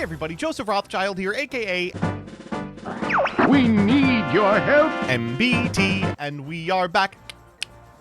everybody, Joseph Rothschild here, aka We need your help. MBT, and we are back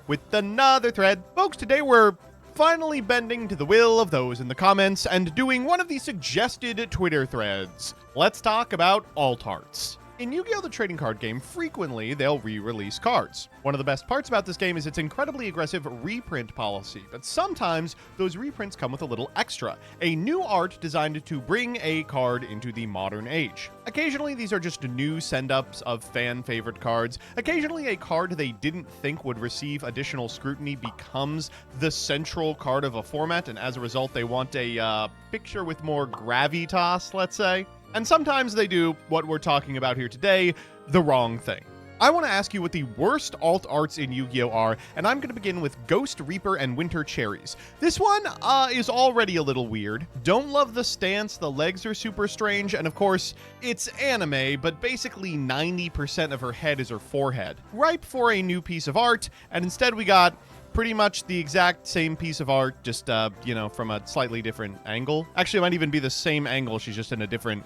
with another thread. Folks, today we're finally bending to the will of those in the comments and doing one of the suggested Twitter threads. Let's talk about alt arts. In Yu-Gi-Oh! The trading card game, frequently they'll re-release cards. One of the best parts about this game is its incredibly aggressive reprint policy, but sometimes those reprints come with a little extra, a new art designed to bring a card into the modern age. Occasionally these are just new send-ups of fan-favorite cards. Occasionally a card they didn't think would receive additional scrutiny becomes the central card of a format, and as a result they want a picture with more gravitas, let's say. And sometimes they do what we're talking about here today, the wrong thing. I want to ask you what the worst alt arts in Yu-Gi-Oh! Are, and I'm going to begin with Ghost Reaper and Winter Cherries. This one is already a little weird. Don't love the stance, the legs are super strange, and of course, it's anime, but basically 90% of her head is her forehead. Ripe for a new piece of art, and instead we got pretty much the exact same piece of art, just, you know, from a slightly different angle. Actually, it might even be the same angle, she's just in a different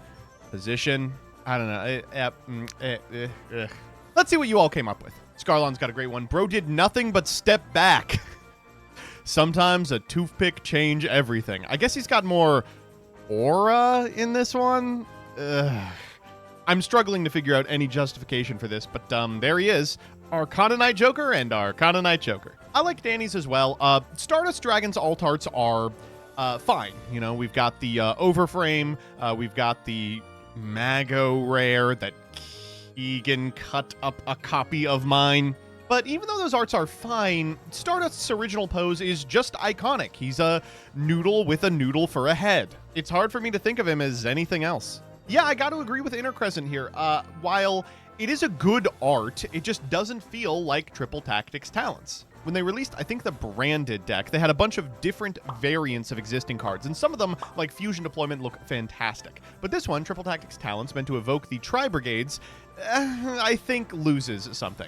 position. I don't know. Let's see what you all came up with. Scarlon's got a great one. Bro did nothing but step back. Sometimes a toothpick change everything. I guess he's got more aura in this one. I'm struggling to figure out any justification for this, but there he is. Arcana Knight Joker and Arcana Knight Joker. I like Danny's as well. Stardust Dragon's alt arts are fine. You know, we've got the overframe. We've got the Mago rare that Keegan cut up a copy of mine. But even though those arts are fine, Stardust's original pose is just iconic. He's a noodle with a noodle for a head. It's hard for me to think of him as anything else. Yeah, I got to agree with Inner Crescent here. While it is a good art, it just doesn't feel like Triple Tactics Talents. When they released, I think, the branded deck, they had a bunch of different variants of existing cards, and some of them, like Fusion Deployment, look fantastic. But this one, Triple Tactics Talents, meant to evoke the Tri-Brigades, I think loses something.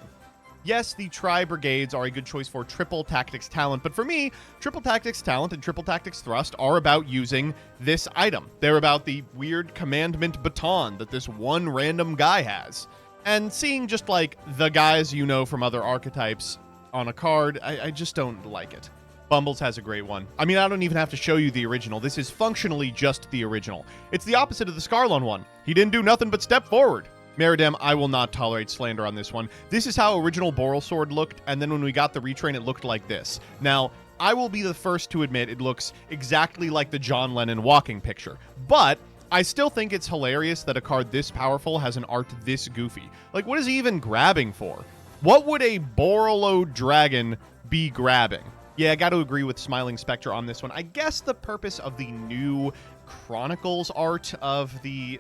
Yes, the Tri-Brigades are a good choice for Triple Tactics Talent, but for me, Triple Tactics Talent and Triple Tactics Thrust are about using this item. They're about the weird commandment baton that this one random guy has. And seeing just, like, the guys you know from other archetypes on a card, I just don't like it. Bumbles has a great one. I mean, I don't even have to show you the original. This is functionally just the original. It's the opposite of the Scarlon one. He didn't do nothing but step forward. Meridem, I will not tolerate slander on this one. This is how original Boral Sword looked, and then when we got the retrain, it looked like this. Now, I will be the first to admit it looks exactly like the John Lennon walking picture, but I still think it's hilarious that a card this powerful has an art this goofy. Like, what is he even grabbing for? What would a Borolo dragon be grabbing? Yeah, I got to agree with Smiling Spectre on this one. I guess the purpose of the new Chronicles art of the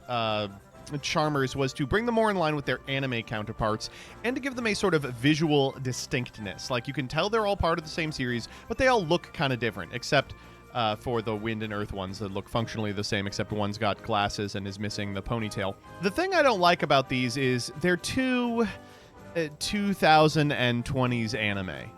Charmers was to bring them more in line with their anime counterparts and to give them a sort of visual distinctness. Like, you can tell they're all part of the same series, but they all look kind of different, except for the Wind and Earth ones that look functionally the same, except one's got glasses and is missing the ponytail. The thing I don't like about these is they're too 2020s anime.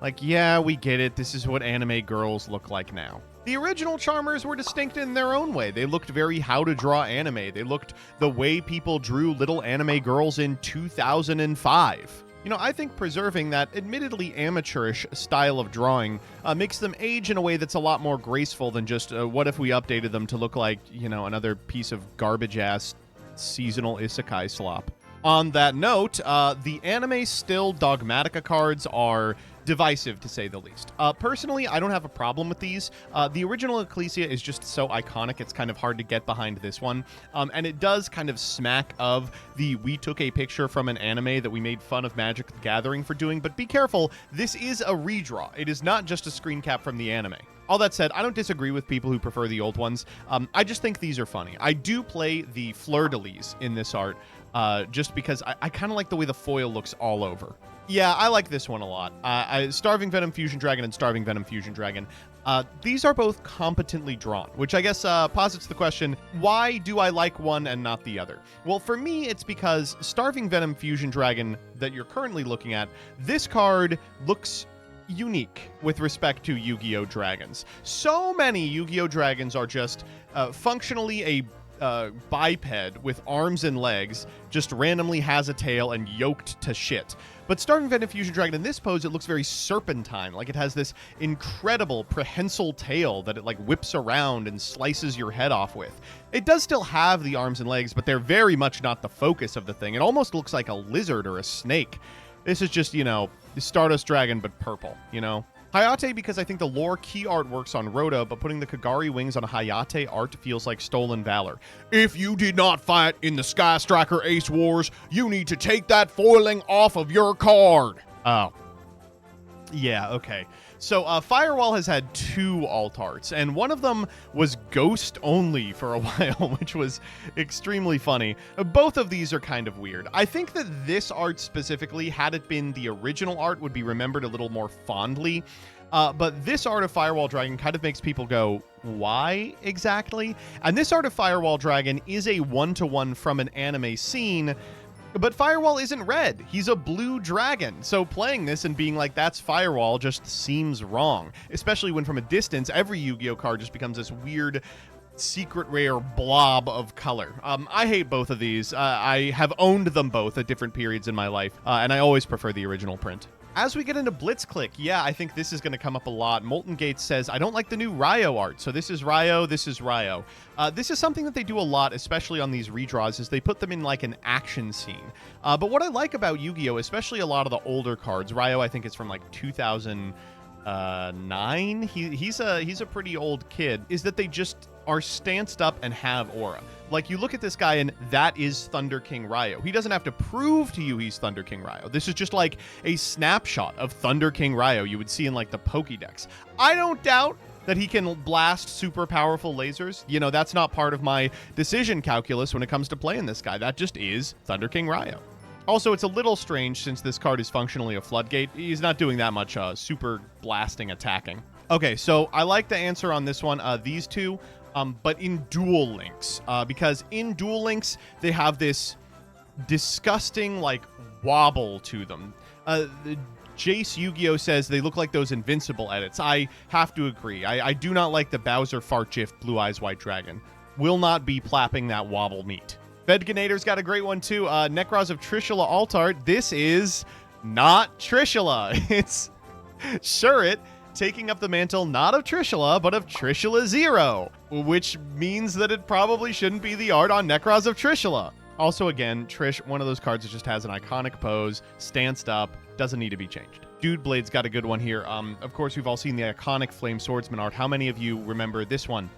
Like, yeah, we get it. This is what anime girls look like now. The original Charmers were distinct in their own way. They looked very how to draw anime. They looked the way people drew little anime girls in 2005. You know, I think preserving that admittedly amateurish style of drawing makes them age in a way that's a lot more graceful than just what if we updated them to look like, you know, another piece of garbage-ass seasonal isekai slop. On that note, the anime still Dogmatica cards are divisive, to say the least. Personally, I don't have a problem with these. The original Ecclesia is just so iconic, it's kind of hard to get behind this one. And it does kind of smack of the we took a picture from an anime that we made fun of Magic the Gathering for doing, but be careful, this is a redraw. It is not just a screen cap from the anime. All that said, I don't disagree with people who prefer the old ones. I just think these are funny. I do play the fleur-de-lis in this art, just because I kind of like the way the foil looks all over. Yeah, I like this one a lot. Starving Venom Fusion Dragon and Starving Venom Fusion Dragon. These are both competently drawn, which I guess posits the question, why do I like one and not the other? Well, for me, it's because Starving Venom Fusion Dragon that you're currently looking at, this card looks unique with respect to Yu-Gi-Oh! Dragons. So many Yu-Gi-Oh! Dragons are just functionally a biped with arms and legs, just randomly has a tail and yoked to shit. But Starving Venom Fusion Dragon in this pose, it looks very serpentine, like it has this incredible prehensile tail that it like whips around and slices your head off with. It does still have the arms and legs, but they're very much not the focus of the thing. It almost looks like a lizard or a snake. This is just, you know, the Stardust Dragon, but purple, you know? Hayate, because I think the lore key art works on Rhoda, but putting the Kagari wings on Hayate art feels like stolen valor. If you did not fight in the Sky Striker Ace Wars, you need to take that foiling off of your card. Oh. Yeah, okay. So Firewall has had 2 alt arts, and one of them was ghost only for a while, which was extremely funny. Both of these are kind of weird. I think that this art specifically, had it been the original art, would be remembered a little more fondly. But this art of Firewall Dragon kind of makes people go, why exactly? And this art of Firewall Dragon is a one-to-one from an anime scene. But Firewall isn't red. He's a blue dragon. So playing this and being like, that's Firewall just seems wrong. Especially when from a distance, every Yu-Gi-Oh card just becomes this weird secret rare blob of color. I hate both of these. I have owned them both at different periods in my life. And I always prefer the original print. As we get into Blitzclick, yeah, I think this is going to come up a lot. Molten Gates says, I don't like the new Ryo art. So this is Ryo, this is Ryo. This is something that they do a lot, especially on these redraws, is they put them in like an action scene. But what I like about Yu-Gi-Oh!, especially a lot of the older cards, Ryo I think is from like 2009. He's a pretty old kid, is that they just are stanced up and have aura. Like, you look at this guy and that is Thunder King Ryo. He doesn't have to prove to you he's Thunder King Ryo. This is just like a snapshot of Thunder King Ryo you would see in like the Pokédex. I don't doubt that he can blast super powerful lasers. You know, that's not part of my decision calculus when it comes to playing this guy. That just is Thunder King Ryo. Also, it's a little strange since this card is functionally a floodgate. He's not doing that much super blasting attacking. Okay, so I like the answer on this one. These two, but in Duel Links, because in Duel Links, they have this disgusting, like, wobble to them. Jace Yu-Gi-Oh! Says they look like those Invincible edits. I have to agree. I do not like the Bowser fart gif Blue Eyes White Dragon. Will not be plapping that wobble meat. Vedganator's got a great one, too. Necros of Trishula alt art. This is not Trishula. It's Shurit taking up the mantle not of Trishula, but of Trishula Zero, which means that it probably shouldn't be the art on Necros of Trishula. Also, again, Trish, one of those cards that just has an iconic pose, stanced up, doesn't need to be changed. Dude Blade's got a good one here. Of course, we've all seen the iconic Flame Swordsman art. How many of you remember this one?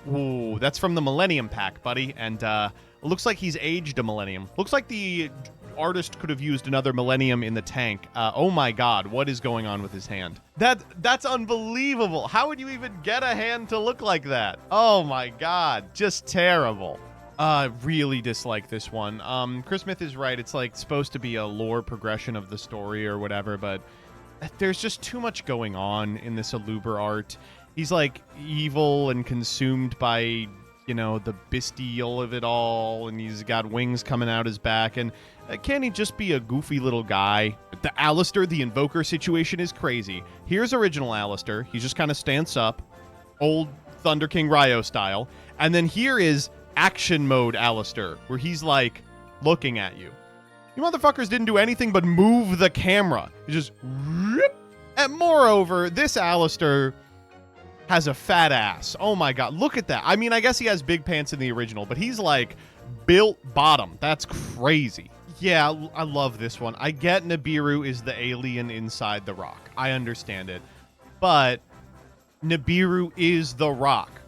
Ooh, that's from the Millennium Pack, buddy. And it looks like he's aged a millennium. Looks like the artist could have used another millennium in the tank. Oh my god, what is going on with his hand? That's unbelievable. How would you even get a hand to look like that? Oh my god, just terrible. Really dislike this one. Chris Smith is right. It's like supposed to be a lore progression of the story or whatever, but there's just too much going on in this Aluber art. He's like evil and consumed by, you know, the bestial of it all, and he's got wings coming out his back, and can't he just be a goofy little guy? The Alistair the Invoker situation is crazy. Here's original Alistair. He just kind of stands up, old Thunder King Ryo style, and then here is action mode Alistair, where he's like looking at you. You motherfuckers didn't do anything but move the camera. It just rip. And moreover, this Alistair has a fat ass. Oh my god, look at that. I mean, I guess he has big pants in the original, but he's like built bottom. That's crazy. Yeah, I love this one. I get Nibiru is the alien inside the rock. I understand it. But Nibiru is the rock.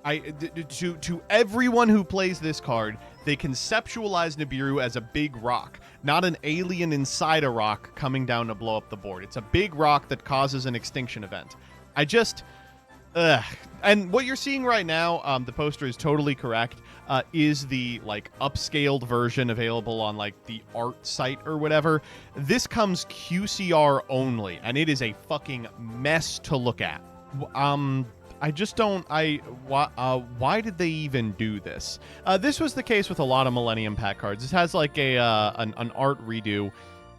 To everyone who plays this card, they conceptualize Nibiru as a big rock, not an alien inside a rock coming down to blow up the board. It's a big rock that causes an extinction event. I just... And what you're seeing right now, the poster is totally correct, is the, like, upscaled version available on, like, the art site or whatever. This comes QCR only, and it is a fucking mess to look at. I just don't, why did they even do this? This was the case with a lot of Millennium Pack cards. This has like an art redo.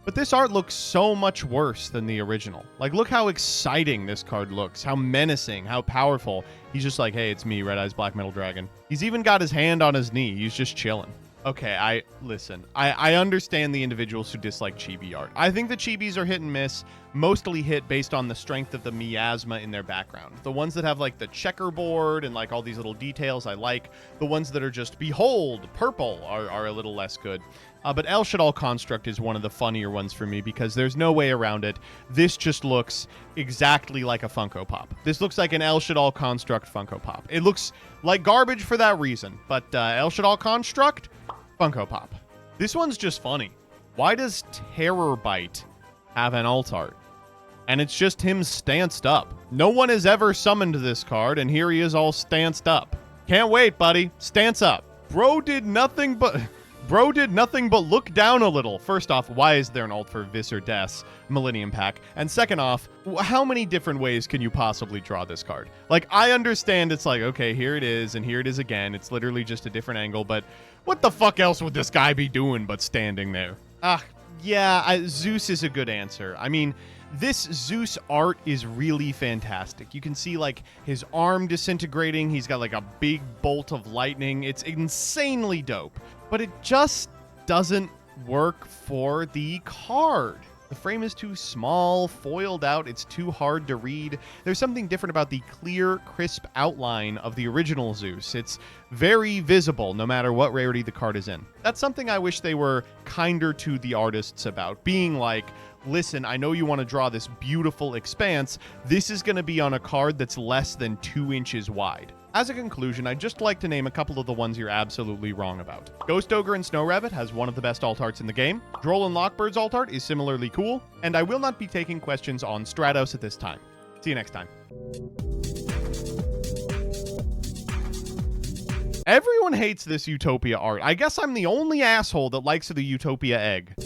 But this art looks so much worse than the original. Like, look how exciting this card looks, how menacing, how powerful. He's just like, hey, it's me, Red Eyes Black Metal Dragon. He's even got his hand on his knee. He's just chilling. Okay, I understand the individuals who dislike chibi art. I think the chibis are hit and miss, mostly hit based on the strength of the miasma in their background. The ones that have like the checkerboard and like all these little details I like. The ones that are just, behold, purple are a little less good. But El Shadal Construct is one of the funnier ones for me because there's no way around it. This just looks exactly like a Funko Pop. This looks like an El Shadal Construct Funko Pop. It looks like garbage for that reason, but El Shadal Construct, Funko Pop. This one's just funny. Why does Terror Bite have an alt art? And it's just him stanced up. No one has ever summoned this card, and here he is all stanced up. Can't wait, buddy. Stance up. Bro did nothing but look down a little. First off, why is there an alt for Vis or Des Millennium Pack? And second off, how many different ways can you possibly draw this card? Like, I understand it's like, okay, here it is, and here it is again. It's literally just a different angle, but what the fuck else would this guy be doing but standing there? Yeah, Zeus is a good answer. I mean, this Zeus art is really fantastic. You can see, like, his arm disintegrating. He's got, like, a big bolt of lightning. It's insanely dope. But it just doesn't work for the card. The frame is too small, foiled out, it's too hard to read. There's something different about the clear, crisp outline of the original Zeus. It's very visible no matter what rarity the card is in. That's something I wish they were kinder to the artists about, being like, listen, I know you want to draw this beautiful expanse. This is going to be on a card that's less than 2 inches wide. As a conclusion, I'd just like to name a couple of the ones you're absolutely wrong about. Ghost Ogre and Snow Rabbit has one of the best alt arts in the game. Droll and Lockbird's alt art is similarly cool. And I will not be taking questions on Stratos at this time. See you next time. Everyone hates this Utopia art. I guess I'm the only asshole that likes the Utopia egg.